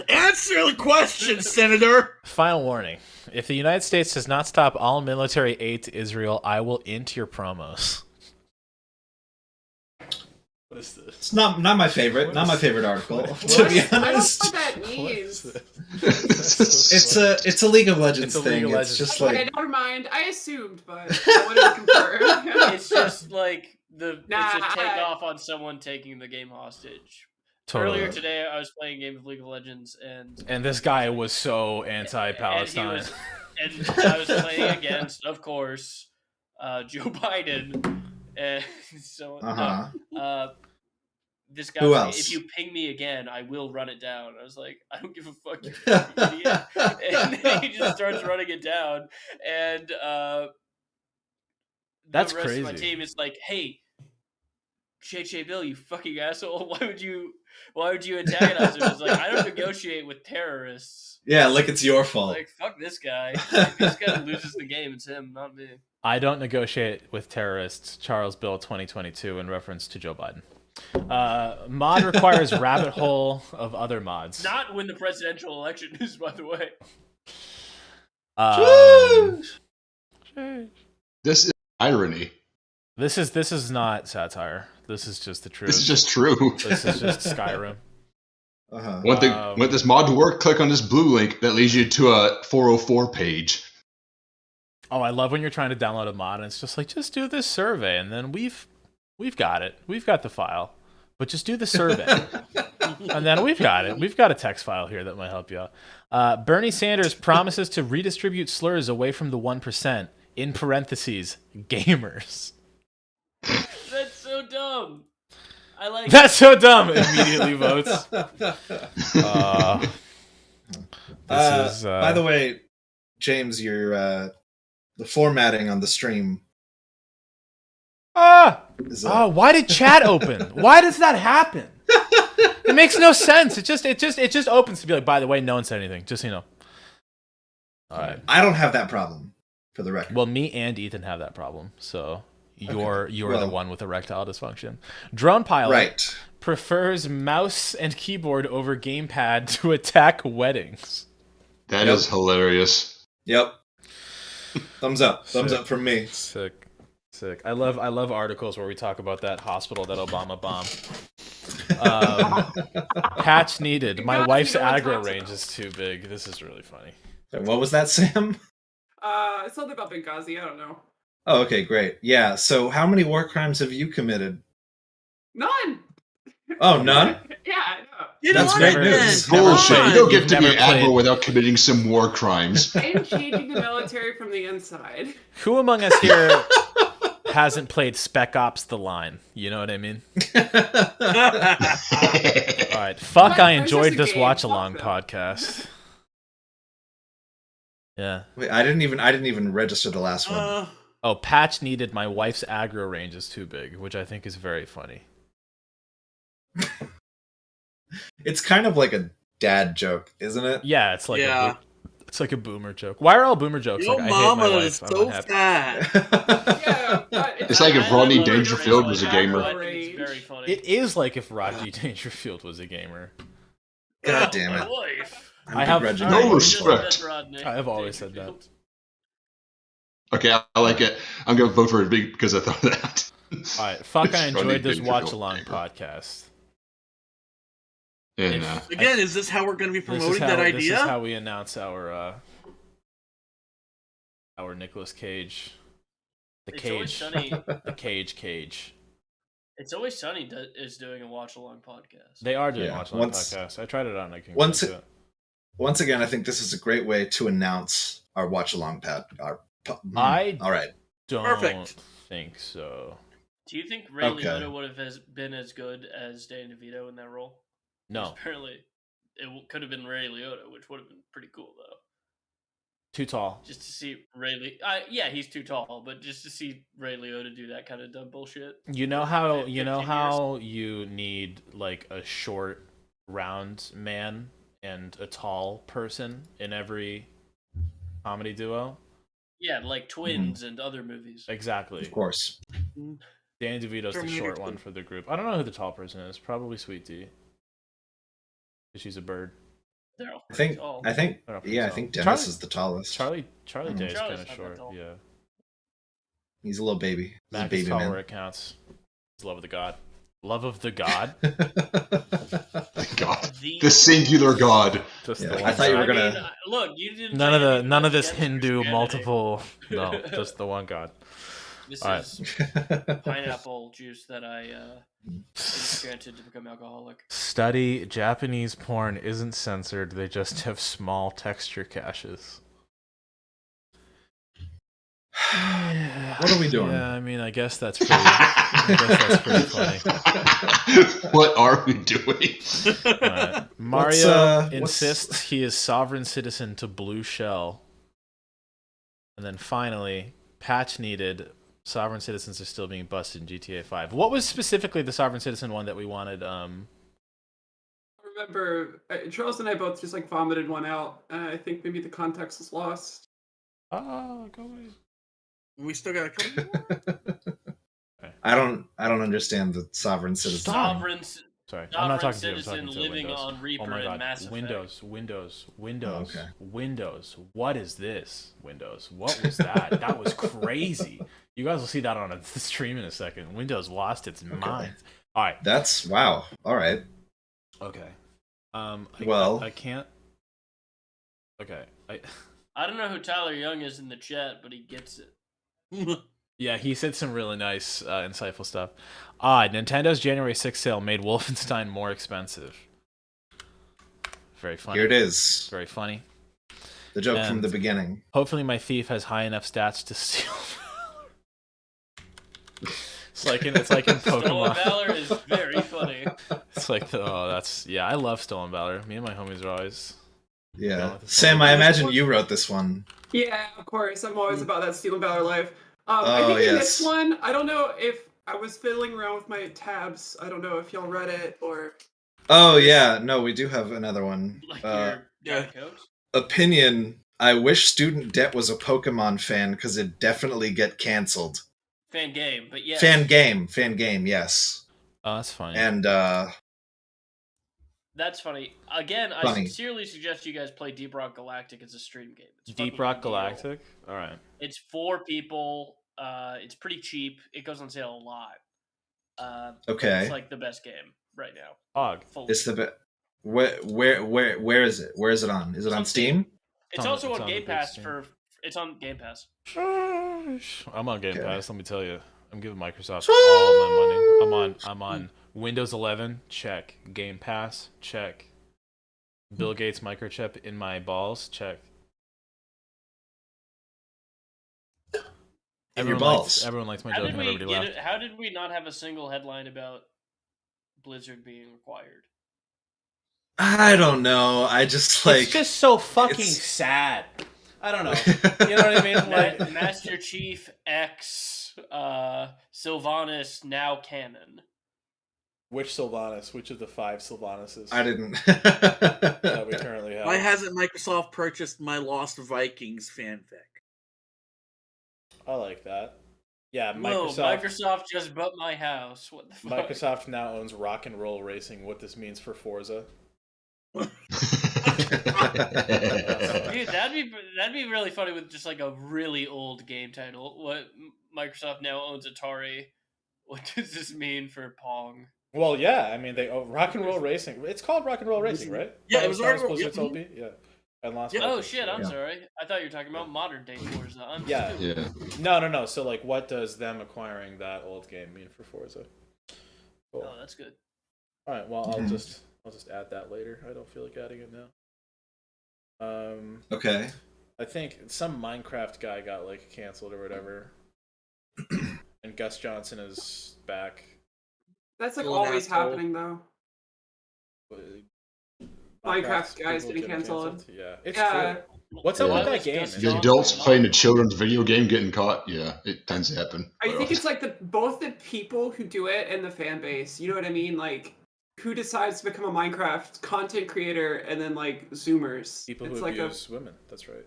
Answer the question, Senator. Final warning. If the United States does not stop all military aid to Israel, I will end your promos. What is this? It's not my favorite. Not my favorite article, to be I don't know honest. what that What means. is this? It's a League of Legends It's a League thing. of It's Legends. just Okay, like never mind. I assumed, but I wanted to confirm. It's just like Nah, it's a takeoff on someone taking the game hostage. Totally. Earlier today, I was playing a game of League of Legends, and And this guy was so anti-Palestine. and I was playing against, of course, Joe Biden, and so this guy Who was like, else? if you ping me again, I will run it down. I was like, I don't give a fuck, you fucking idiot. And then he just starts running it down, and That's the rest of my crazy. team is like, hey, Shay Bill, you fucking asshole! Why would you antagonize him? It's like, I don't negotiate with terrorists. yeah, like it's your fault. Like, fuck this guy. If this guy loses the game, it's him, not me. I don't negotiate with terrorists. Charles Bill 2022 in reference to Joe Biden. Mod requires rabbit hole of other mods. Not when the presidential election is, by the way. Um, This irony. This is not satire. This is just the truth. This is just true. This is just Skyrim. Want this mod to work? Click on this blue link that leads you to a 404 page. Oh, I love when you're trying to download a mod and it's just like, just do this survey, and then we've got it. We've got the file, but just do the survey, and then we've got it. We've got a text file here that might help you out. Bernie Sanders promises to redistribute slurs away from the 1%. In parentheses, gamers. That's so dumb. I like. That's so dumb. Immediately votes. By the way, James, your the formatting on the stream. Why did chat open? Why does that happen? It makes no sense. It just opens to be like, by the way, no one said anything. Just so you know. All right. I don't have that problem, for the record. Well, me and Ethan have that problem. So you're the one with erectile dysfunction. Drone pilot prefers mouse and keyboard over gamepad to attack weddings. That is hilarious. Yep. Thumbs up. Thumbs up from me. Sick. I love articles where we talk about that hospital that Obama bombed. Patch needed. My wife's aggro range is too big. This is really funny. What was that, Sam? It's something about Benghazi. I don't know. Oh, okay, great. Yeah. So, how many war crimes have you committed? None. Oh, none? Yeah, I know. That's great news. Bullshit. You don't get to be admiral without committing some war crimes. I am changing the military from the inside. Who among us here hasn't played Spec Ops: The Line? You know what I mean? All right. Fuck, I enjoyed this watch-along podcast. Yeah. Wait, I didn't even register the last one. Oh, patch needed. My wife's aggro range is too big, which I think is very funny. It's kind of like a dad joke, isn't it? Yeah, it's like a boomer joke. Why are all boomer jokes? Your like, mama I hate my wife. is so fat. It's like if Rodney Dangerfield was a gamer. It's very funny. It is like if Rodney Dangerfield was a gamer. God damn it. I have no respect. I have always said that. Okay, I like it. I'm going to vote for it because I thought of that. All right, fuck, I enjoyed Rodney this Dangerfield. watch-along podcast. And, Again, is this how we're going to be promoting that idea? This is how we announce our Nicolas Cage. The Cage. It's Always Sunny is doing a watch-along podcast. They are doing a watch-along podcast. I tried it out and I couldn't once get to it. Once again, I think this is a great way to announce our watch-along pad. All right. Don't think so. Do you think Ray Liotta would have been as good as Danny DeVito in that role? No. Apparently, it could have been Ray Liotta, which would have been pretty cool, though. Too tall. Just to see Ray yeah, he's too tall, but just to see Ray Liotta do that kind of dumb bullshit. You know how you need like a short, round man and a tall person in every comedy duo? Yeah, like Twins and other movies. Exactly. Of course. Danny DeVito's the short one for the group. I don't know who the tall person is. Probably Sweet Tea. She's a bird. I think Dennis is the tallest. Charlie Day is kind of short. Yeah. He's a little baby. He's Mac a baby is tall man. where it counts. It's love of the god. Love of the god? God. The singular god. Just Yeah, the one I thought you were god. gonna. Look, you didn't. None of this Hindu multiple. No, just the one god. This All is pineapple juice that I granted to become alcoholic. Study: Japanese porn isn't censored. They just have small texture caches. What are we doing? Yeah, I mean, I guess that's pretty. Funny. What are we doing? Right. Mario insists he is sovereign citizen to Blue Shell. And then finally, patch needed. Sovereign citizens are still being busted in GTA 5. What was specifically the sovereign citizen one that we wanted? I remember Charles and I both just like vomited one out. I think maybe the context was lost. Oh, go away. We still got a couple more? I don't understand the sovereign citizen. Sorry, I'm not talking to you. I'm Citizen talking to living Windows. on Reaper Oh my and god, Mass Effect. Windows. okay. Windows. What is this? Windows. What was that? That was crazy. You guys will see that on a stream in a second. Windows lost its mind. All right. That's wow. All right. Okay. Well, I can't. Okay. I don't know who Tyler Young is in the chat, but he gets it. Yeah, he said some really nice, insightful stuff. Nintendo's January 6th sale made Wolfenstein more expensive. Very funny. here it is. Very funny. The joke from the beginning. Hopefully my thief has high enough stats to steal. It's like in Pokemon. Stolen Valor is very funny. It's like, I love Stolen Valor. Me and my homies are always... Yeah. Sam, I imagine you wrote this one. Yeah, of course. I'm always about that Stealing Valor life. I think in this one, I don't know if I was fiddling around with my tabs. I don't know if y'all read it or... Oh, yeah. No, we do have another one. Like your coat? Opinion, I wish Student Debt was a Pokemon fan because it'd definitely get canceled. Fan game, but yeah. Fan game, yes. Oh, that's funny. And, That's funny. Again, I sincerely suggest you guys play Deep Rock Galactic as a stream game. It's Deep Rock Galactic? Alright. It's 4 people. It's pretty cheap. It goes on sale a lot. okay. It's like the best game right now. It's the best. Where is it? Where is it on? Is it on Steam? It's also on Game Pass It's on Game Pass. I'm on Game Pass, let me tell you. I'm giving Microsoft all my money. I'm on Windows 11, check. Game Pass, check. Bill Gates microchip in my balls, check. Everyone likes my joke and everybody laughed. How did we not have a single headline about Blizzard being required? I don't know. I just like... It's just so fucking sad. I don't know. You know what I mean? Like Master Chief X Sylvanas now canon. Which Sylvanas? Which of the 5 Sylvanuses? I didn't. That we currently have. Why hasn't Microsoft purchased my Lost Vikings fanfic? I like that. Yeah, Microsoft just bought my house. What the fuck? Microsoft now owns Rock and Roll Racing. What this means for Forza? Dude, that'd be really funny with just like a really old game title. What Microsoft now owns Atari. What does this mean for Pong? Well, yeah, I mean they Rock and Roll Racing. It's called Rock and Roll Racing, right? Yeah, it was already supposed to still be. Yeah. Oh shit! I'm sorry. I thought you were talking about modern day Forza. Yeah. No. So like, what does them acquiring that old game mean for Forza? Cool. Oh, that's good. All right. Well, I'll just add that later. I don't feel like adding it now. Okay. I think some Minecraft guy got like canceled or whatever, and Gus Johnson is back. That's like always happening though. Minecraft guys getting canceled. Yeah, it's true. What's up with that game? The adults playing a children's video game getting caught. Yeah, it tends to happen. I think it's like both the people who do it and the fan base. You know what I mean? Like, who decides to become a Minecraft content creator and then like Zoomers? People who abuse women. That's right.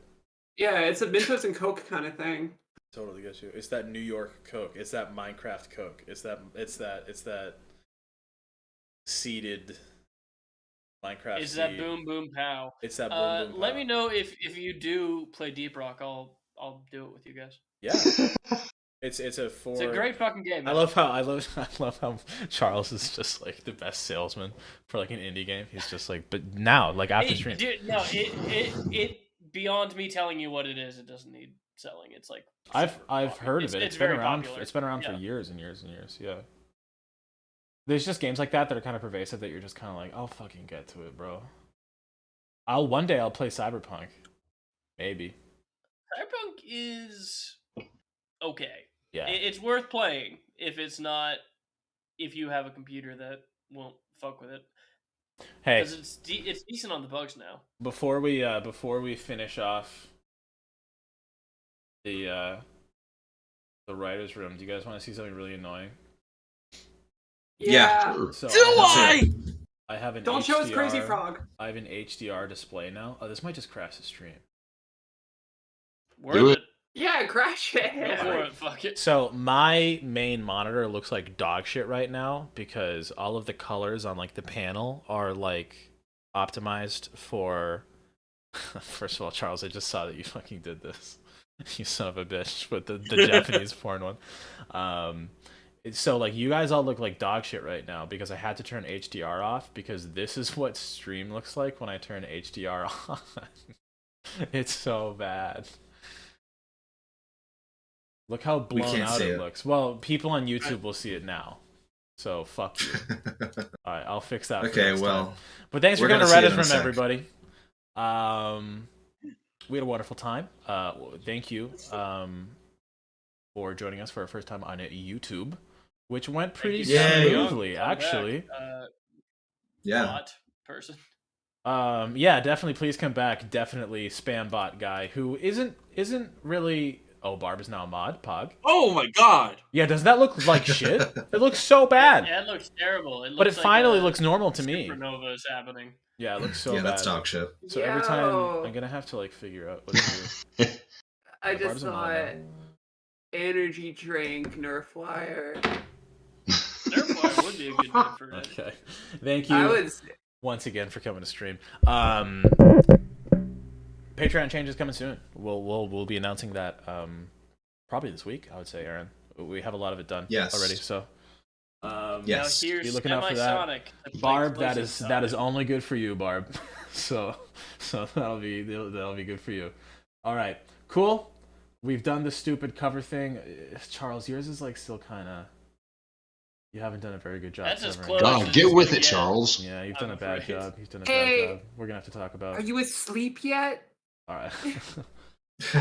Yeah, it's a Mentos and Coke kind of thing. Totally get you. It's that New York Coke. It's that Minecraft Coke. It's that seeded Minecraft. Is that boom boom pow? It's that boom boom pow. Let me know if you do play Deep Rock. I'll do it with you guys. Yeah. It's a great fucking game. Man. I love how Charles is just like the best salesman for like an indie game. He's just like, but now like after stream. Dude, no, it beyond me telling you what it is, it doesn't need selling. It's like I've heard of it. It's been around. Popular. It's been around for years and years and years. Yeah. There's just games like that are kind of pervasive that you're just kind of like, I'll fucking get to it, bro. One day I'll play Cyberpunk. Maybe. Cyberpunk is okay. Yeah. It's worth playing if you have a computer that won't fuck with it. Hey, because it's decent on the bugs now. Before we finish off the writer's room, do you guys want to see something really annoying? Yeah. So I have an Don't HDR, show us Crazy Frog. I have an HDR display now. Oh, this might just crash the stream. Do it. Yeah, crash Go it. for it. Fuck it. So my main monitor looks like dog shit right now because all of the colors on like the panel are like optimized for. First of all, Charles, I just saw that you fucking did this. You son of a bitch with the Japanese porn one. So like you guys all look like dog shit right now because I had to turn HDR off because this is what stream looks like when I turn HDR on. It's so bad. Look how blown out it looks. Well, people on YouTube will see it now. So fuck you. All right, I'll fix that. Okay, well. Time. But thanks for coming to Reddit Room, everybody. We had a wonderful time. Thank you for joining us for our first time on YouTube, which went pretty smoothly, actually. Yeah. Person. Yeah, definitely. Please come back. Definitely spam bot guy who isn't really. Oh, Barb is now a mod. Pog. Oh my god. Yeah, doesn't that look like shit? It looks so bad. Yeah, it looks terrible. It looks but it like finally looks normal to me. Supernova is happening. Yeah, it looks so bad. Yeah, that's dog shit. So every time I'm gonna have to like figure out what to do. I just saw energy drink Nerfwire. Nerfwire would be a good name for it. Okay. Thank you once again for coming to stream. Patreon changes coming soon. We'll be announcing that probably this week, I would say, Aaron. We have a lot of it done already, so yes. Now here's be looking out for that. Barb, that is only good for you, Barb. so that'll be good for you. All right, cool. We've done the stupid cover thing. Charles, yours is like still kind of. You haven't done a very good job. That's as covering close. God, get with it, Charles. Yeah, you've done a bad job. You've done a bad job. We're gonna have to talk about. Are you asleep yet? All right.